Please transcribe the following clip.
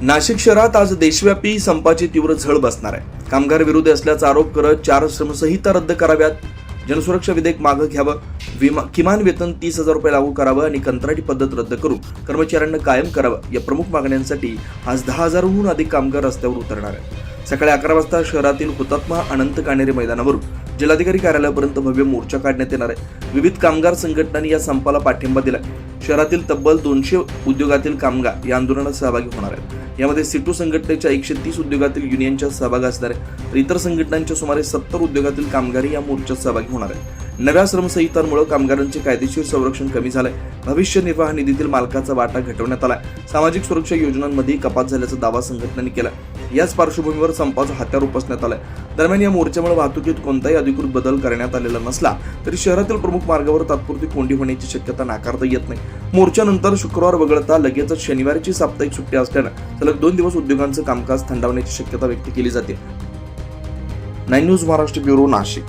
नाशिक शहरात आज देशव्यापी संपाची तीव्र झळ बसणार आहे. कामगार विरोधी असल्याचा आरोप करत 4 श्रमसंहिता रद्द कराव्यात, जनसुरक्षा विधेयक मागे घ्यावं, किमान वेतन 30,000 रुपये लागू करावं आणि कंत्राटी पद्धत रद्द करून कर्मचाऱ्यांना कायम करावं या प्रमुख मागण्यांसाठी आज 10,000हून अधिक कामगार रस्त्यावर उतरणार आहेत. सकाळी 11 वाजता शहरातील हुतात्मा अनंत काणेरे मैदानावरून जिल्हाधिकारी कार्यालयापर्यंत भव्य मोर्चा काढण्यात येणार आहे. विविध कामगार संघटनांनी या संपाला पाठिंबा दिलाय. शहरातील तब्बल 200 उद्योगातील कामगार या आंदोलनात सहभागी होणार आहेत. यामध्ये सिटू संघटनेच्या 130 उद्योगातील युनियनच्या सहभाग असणार आहे, तर इतर संघटनांच्या सुमारे 70 उद्योगातील कामगारही या मोर्चात सहभागी होणार आहेत. नव्या श्रमसंहितांमुळे कामगारांचे कायदेशीर संरक्षण कमी झालंय, भविष्य निर्वाह निधीतील मालकाचा वाटा घटवण्यात आलाय, सामाजिक सुरक्षा योजनांमध्ये कपात झाल्याचा दावा संघटनांनी केला. याच पार्श्वभूमीवर संपाचं हत्यार उपसण्यात आलंय. दरम्यान या मोर्चामुळे वाहतुकीत कोणताही अधिकृत बदल करण्यात आलेला नसला तरी शहरातील प्रमुख मार्गावर तात्पुरती कोंडी होण्याची शक्यता नाकारता येत नाही. मोर्चानंतर शुक्रवार वगळता लगेचच शनिवारची साप्ताहिक सुट्टी असल्यानं सलग 2 दिवस उद्योगांचं कामकाज थंडावण्याची शक्यता व्यक्त केली जाते. 9 न्यूज महाराष्ट्र ब्युरो, नाशिक.